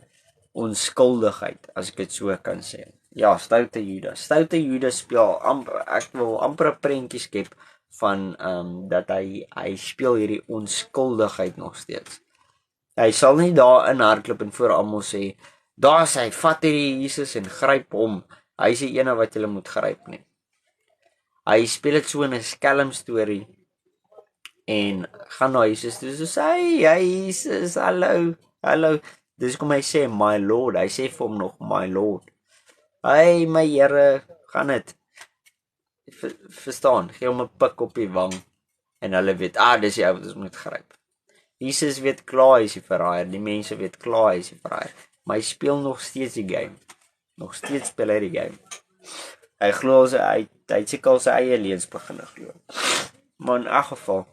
onskuldigheid, as ek dit so kan sê. Ja, stoute Judas speel ek wil amper 'n prentjie skep van dat hy speel hierdie onskuldigheid nog steeds. Hy sal nie daar in hardloop en voor almal sê, daar hy vat hierdie Jesus en gryp hom. Hy is die ene wat julle moet gryp nie. Hy speel dit so in 'n skelm storie en gaan na Jesus toe so sê, hey Jesus, hallo. Dis kom hy sê, my Lord. Hy sê vir hom nog, my Lord. Hey, my Here, gaan dit. Verstaan, gee hom 'n pik op die wang en hulle weet, dis die ou wat ons moet gryp. Jesus weet klaar hy is die verraaier, die mense weet klaar hy is die verraaier, maar hy speel nog steeds die game. Nog steeds speel hy die game. Hy glo hy het seker al sy eie leuns begin glo. Maar in elk geval,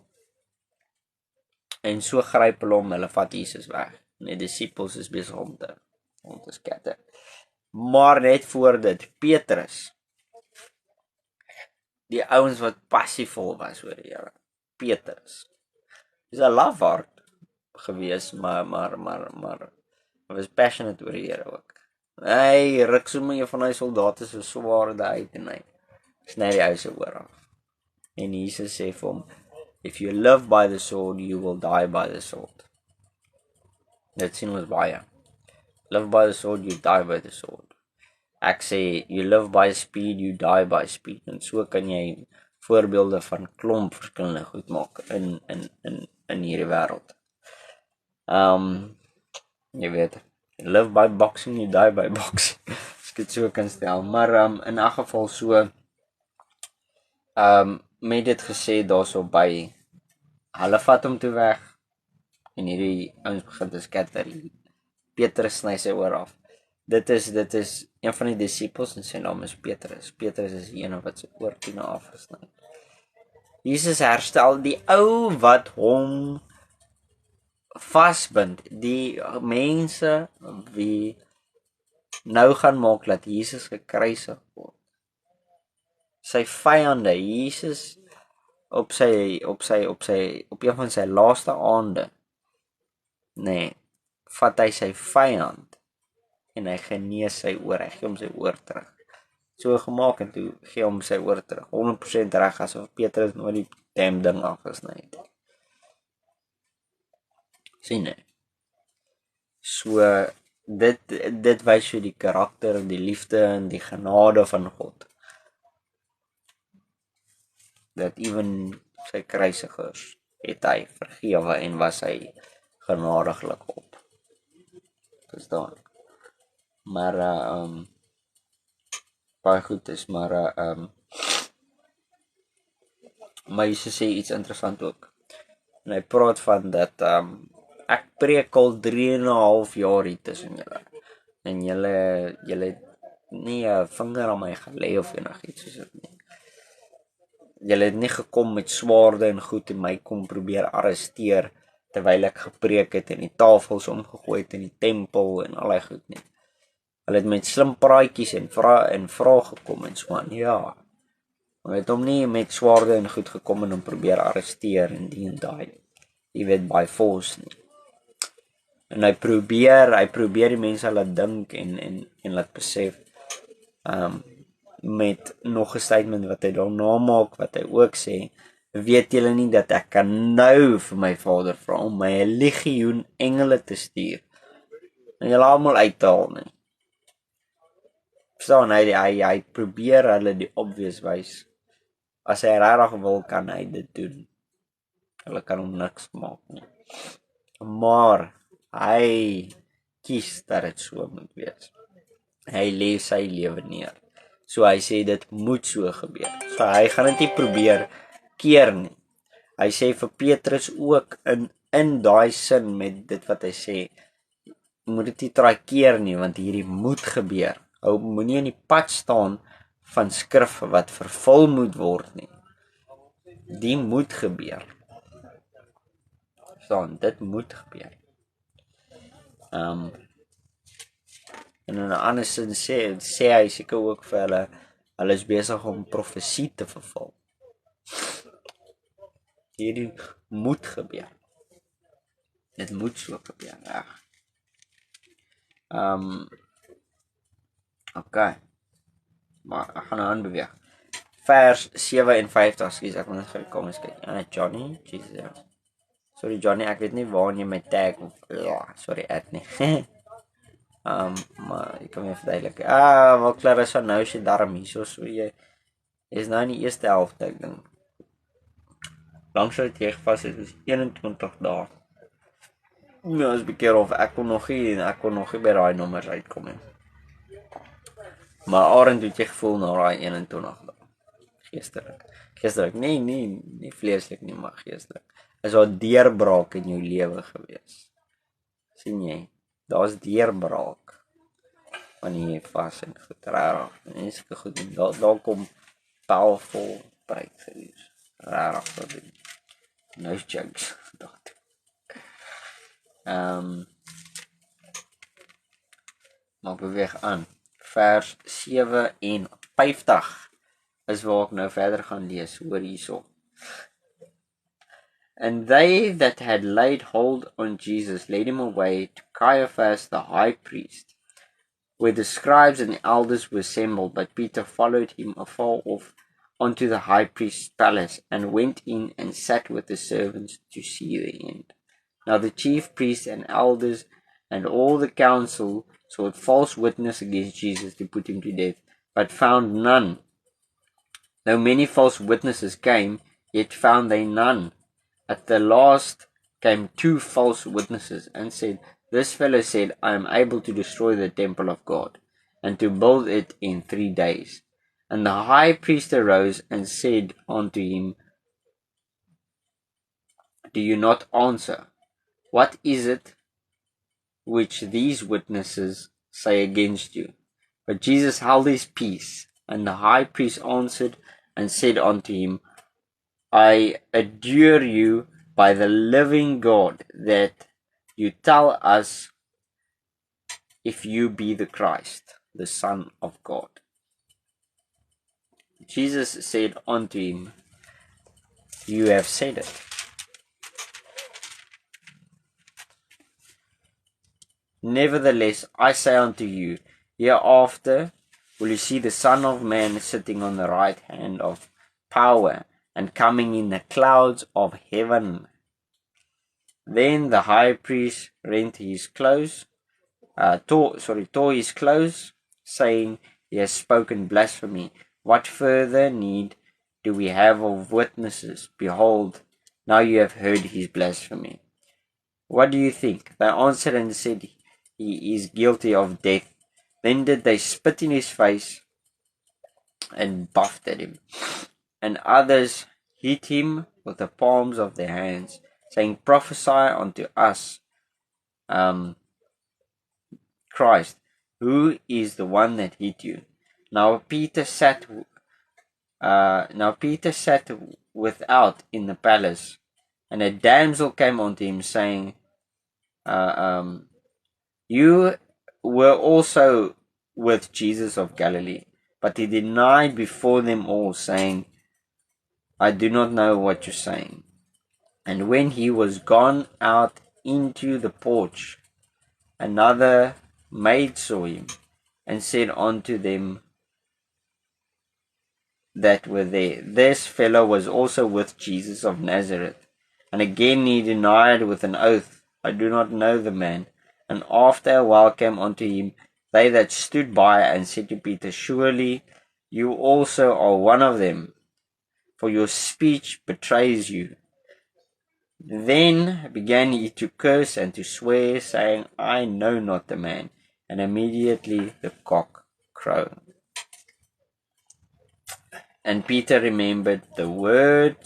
en so gryp hulle vat Jesus weg. En die disippels is besig om te skatter. Maar net voor dit, Petrus, die ouens wat passievol was oor die Here. Petrus. Is 'n lafaard gewees, maar hy was passionate oor die Here ook. Hy ruk sommer een van die soldate se swaarde uit en hy sny die ou se oor af. En Jesus sê vir hom, if you live by the sword, you will die by the sword. Dit sien ons baie. Live by the sword, you die by the sword. Ek sê, you live by speed, you die by speed. En so kan jy voorbeelde van klomp verskillende goed maak in hierdie wêreld. Jy weet, live by boxing, you die by boxing. As ek dit so kan stel. Maar in 'n geval so, met dit gesê daarso by, hulle vat hom toe weg, en hierdie ouens begin te skatter. Petrus sny sy oor af. Dit is een van die disippels en sy naam is Petrus. Petrus is die ene wat sy oorkiene afgesny. Jesus herstel die ou wat hom vasbind, die mense wie nou gaan maak dat Jesus gekruisig word. Sy vyande, Jesus op een van sy laaste aande, vat hy sy vyand en hy genees sy oor, hy gee hom sy oor terug. So gemaak en toe gee hom sy oor terug. 100% reg, asof Petrus nooit die damn ding afgesny het. Sien jy? So dit wys jy die karakter en die liefde en die genade van God. Dat even sy kruisigers het hy vergewe en was hy genadiglik op. Verstaan? Maar baie goed is, maar Jesus sê iets interessant ook. En hy praat van dat ek preek al 3,5 jaar hier tussen julle. En julle het nie 'n vinger aan my gelê of enigiets soos dit nie. Julle het nie gekom met swaarde en goed en my kom probeer arresteer terwyl ek gepreek het en die tafels omgegooi het in die tempel en allerlei goed nie. Hulle het met slim praatjies en vrae gekom en so aan, ja. Hulle het hom nie met swaarde en goed gekom en hom probeer arresteer en die en daai. Jy weet, by force nie. En hy probeer die mense laat dink en laat besef, met nog 'n statement wat hy daarna maak, wat hy ook sê, weet julle nie dat ek kan nou vir my Vader vra om my 'n legioen engele te stuur en julle almal uit te haal nie. Verstaan, hy probeer hulle die obvious wys. As hy regtig wil, kan hy dit doen. Hulle kan hom niks maak nie. Maar hy kies dat dit so moet wees. Hy lê sy lewe neer. So hy sê dit moet so gebeur. So hy gaan dit nie probeer keer nie. Hy sê vir Petrus ook in daai sin met dit wat hy sê, moet dit nie try keer nie, want hierdie moet gebeur. Ou moenie in die pad staan van skrif wat vervul moet word nie. Die moet gebeur. Verstaan, dit moet gebeur. En in 'n ander sin sê hy seker ook vir hulle is besig om profesie te vervul. Hierdie moet gebeur. Dit moet so gebeur, reg. Okay. Maar ek gaan nou aanbeweeg. Vers 57, skus, ek moet net gou kom eens kyk. Johnny, Jesus. Sorry Johnny, ek weet nie waar jy my tag of sorry, nie. Maar ek kan my verduidelik. Wel Clarissa, nou is jy darm hier, so jy is nou in die eerste helfte, ek dink. Langs het jy gevas het, is 21 dae. Nou is bekeer of ek kon nog nie by daai nommers uitkom nie. Maar Arend het jy gevoel na daai 21 dae. Geestelik, nie vleeslik nie, maar geestelik. Is daar deurbraak in jou lewe gewees? Sien jy? Daar's deurbraak wanneer jy vas en goed rarig en sulke goed. Daar kom powerful breakthroughs. rarig wil doen. No jokes. Maar beweeg aan. Vers 57 is waar ek nou verder gaan lees. Hoor hierso. And they that had laid hold on Jesus led him away to Caiaphas the high priest, where the scribes and the elders were assembled. But Peter followed him afar off unto the high priest's palace, and went in and sat with the servants to see the end. Now the chief priests and elders and all the council sought false witness against Jesus to put him to death, but found none. Though many false witnesses came, yet found they none. At the last came 2 false witnesses, and said, This fellow said, I am able to destroy the temple of God, and to build it in 3 days. And the high priest arose and said unto him, Do you not answer? What is it which these witnesses say against you? But Jesus held his peace. And the high priest answered and said unto him, I adjure you by the living God that you tell us if you be the Christ, the Son of God. Jesus said unto him, You have said it. Nevertheless, I say unto you, hereafter will you see the Son of Man sitting on the right hand of power, and coming in the clouds of heaven. Then the high priest rent his clothes, tore his clothes, saying, He has spoken blasphemy. What further need do we have of witnesses? Behold, now you have heard his blasphemy. What do you think? They answered and said, He is guilty of death. Then did they spit in his face and buffeted him. And others hit him with the palms of their hands, saying, Prophesy unto us, Christ, who is the one that hit you? Now Peter sat without in the palace, and a damsel came unto him, saying, You were also with Jesus of Galilee. But he denied before them all, saying, I do not know what you're saying. And when he was gone out into the porch, another maid saw him, and said unto them that were there, This fellow was also with Jesus of Nazareth. And again he denied with an oath, I do not know the man. And after a while came unto him they that stood by, and said to Peter, Surely you also are one of them, for your speech betrays you. Then began he to curse and to swear, saying, I know not the man. And immediately the cock crowed. And Peter remembered the word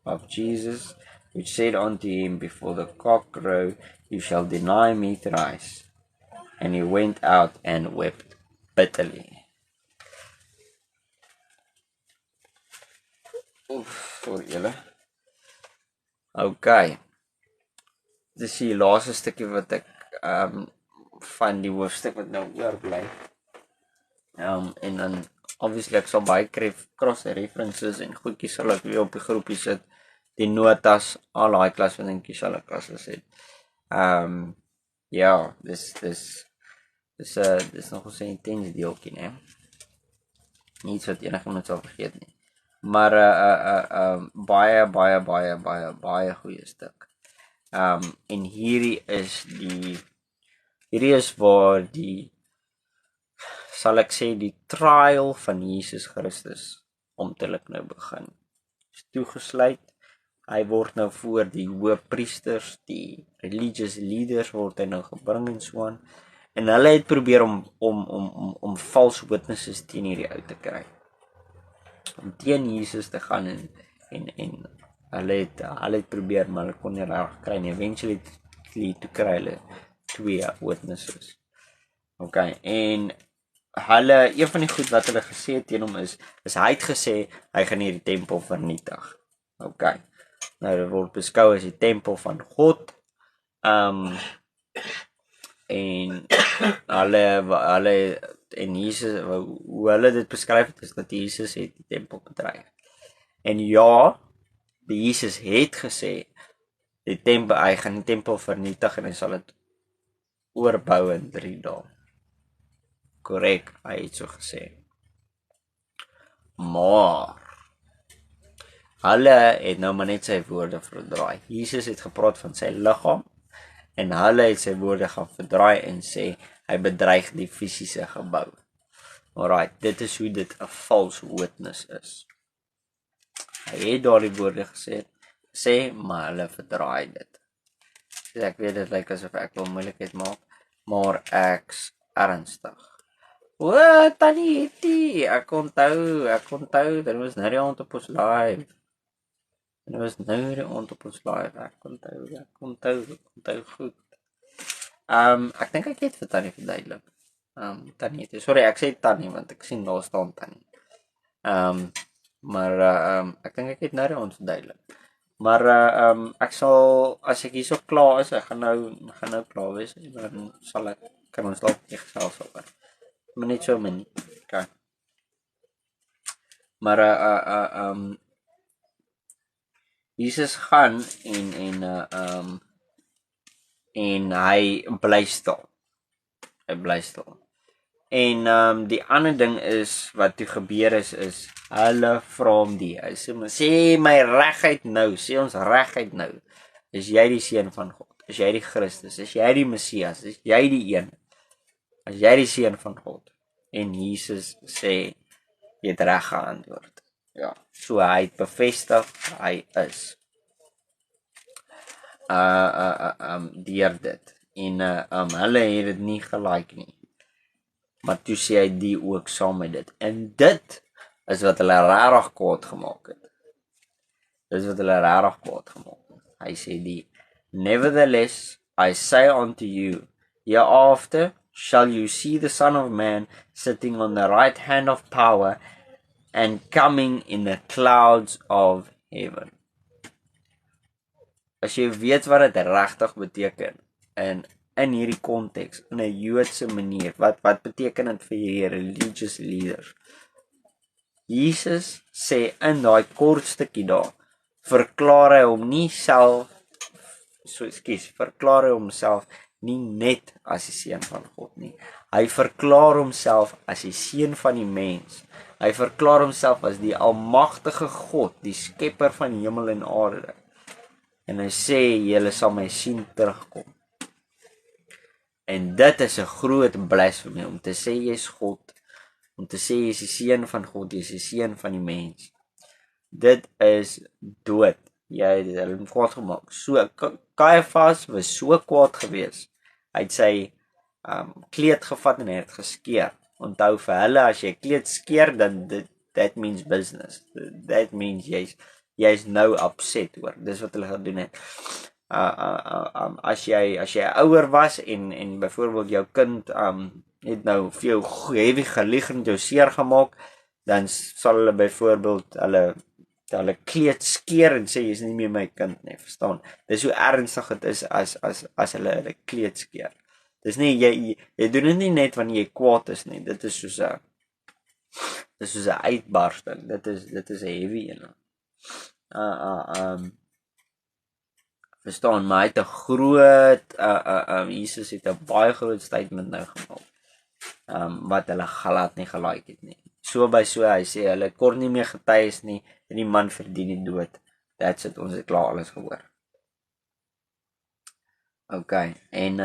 of Jesus, which said unto him, Before the cock crow, you shall deny me thrice. And he went out and wept bitterly. Sorry julle. Okay. Dis die laaste stukkie wat ek van die hoofstuk wat nou oorbly. En dan obviously ek sal baie cross references en goedjies sal ek weer op die groepie sit. Die notas, al daai klas wat ek sal ek klas het. Ja, dis nog 'n intense deeltjie, né? Niets wat enigiemand sal vergeet nie. Maar baie goeie stuk. En hierdie is waar die, sal ek sê, die trial van Jesus Christus omtelik nou begin. Is toegesluit. Hy word nou voor die hoëpriesters, die religious leaders word hy nou gebring en so aan. En hulle het probeer om false witnesses teen hierdie ou te kry. Om teen Jesus te gaan en hulle het probeer, maar hulle kon nie reg kry nie. Eventually toe kry hulle 2 witnesses. Okay, en hulle, een van die goed wat hulle gesê het teen hom is hy het gesê, hy gaan hierdie tempel vernietig. Okay. Nou, dit word beskou as die tempel van God. En hulle en Jesus, hoe hulle dit beskryf het, is dat Jesus het die tempel bedreig. En ja, Jesus het gesê, hy gaan die tempel vernietig en hy sal dit oorbou in 3 dae. Korrek, hy het so gesê. Maar hulle het nou maar net sy woorde verdraai. Jesus het gepraat van sy liggaam en hulle het sy woorde gaan verdraai en sê hy bedreig die fisiese gebou. Alright, dit is hoe dit 'n false witness is. Hy het daardie woorde gesê, maar hulle verdraai dit. So ek weet dit lyk asof ek wil moeilikheid maak, maar ek's ernstig. O, tannie Hetty, ek onthou, dit was nou die aand op ons live. Ek onthou goed. Ek dink ek het vir Tannie verduidelik. Tannie Hetty, sorry, ek sê Tannie, want ek sien daar staan Tannie. Maar ek dink ek het nou die aand verduidelik. Maar ek sal, as ek hierso klaar is, ek gaan nou klaar wees, dan kan ons dalk nie gesels oor. Maar net so min. Okay. Maar Jesus gaan en hy bly stil. En die ander ding is wat toe gebeur is hulle vra hom hy sê my regheid nou, sê ons regheid nou. Is jy die seun van God? Is jy die Christus? Is jy die Messias? Is jy die een? As jy die seun van God? En Jesus sê jy het reg geantwoord. Ja, so hy het bevestig hy is. Deur dit. En hulle het dit nie gelike nie. Maar toe sê hy die ook saam met dit. En dit is wat hulle regtig kwaad gemaak het. Hy sê die, nevertheless, I say unto you, hereafter shall you see the Son of Man sitting on the right hand of power and coming in the clouds of heaven. As jy weet wat dit regtig beteken, en in hierdie konteks, in 'n Joodse manier, wat beteken dit vir hierdie religious leaders? Jesus sê in daai kort stukkie daar, verklaar hy homself nie net as die seun van God nie. Hy verklaar homself as die seun van die mens. Hy verklaar homself as die almagtige God, die skepper van hemel en aarde. En hy sê, julle sal my sien terugkom. En dit is 'n groot blasfemie om te sê jy is God, om te sê jy is die seun van God, jy is die seun van die mens. Dit is dood. Jy het hulle kwaad gemaak. So Caiaphas was so kwaad geweest. Hy het sy kleed gevat en hy het geskeer. Onthou vir hulle, as jy kleed skeer, dan that means business. That means jy's nou upset oor. Dis wat hulle gedoen het. As jy ouer was en byvoorbeeld jou kind het nou vir jou heavy gelieg en jou seer gemaak, dan sal hulle byvoorbeeld hulle kleed skeer en sê jy's nie meer my kind nie, verstaan? Dis hoe ernstig dit is as hulle kleed skeer. Dis nie jy doen dit nie net wanneer jy kwaad is nie. Dit is soos 'n uitbarsting. Dit is 'n heavy een. Verstaan, maar hy het 'n groot Jesus het 'n baie groot statement nou gemaak. Wat hulle glad nie gelike het nie. So by so, hy sê hulle kon nie meer getuies nie en die man verdien die dood. That's it, ons het klaar alles gehoor. Okay, en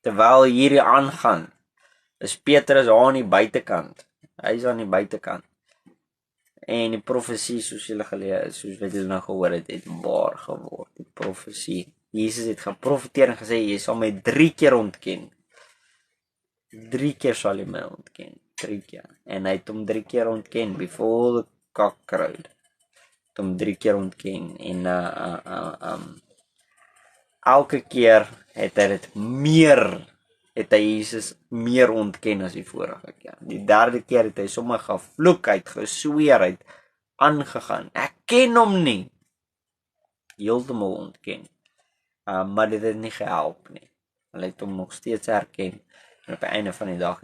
terwyl hierdie aangaan, is Petrus aan die buitekant. Hy's aan die buitekant. En die profesie, soos julle soos wat julle nou gehoor het waar geword. Die profesie. Jesus het geprofeteer en gesê, jy sal my 3 keer ontken. 3 keer sal jy my ontken. 3 keer. En hy het hom 3 keer ontken, before the cock crowed. Het hom 3 keer ontken. En elke keer het hy Jesus meer ontken as die vorige keer. Die 3de keer het hy sommer gevloek, hy het gesweer, hy het aangegaan. Ek ken hom nie. Heeltemal ontken. Maar dit het nie gehelp nie. Hulle het hom nog steeds herken. En op die einde van die dag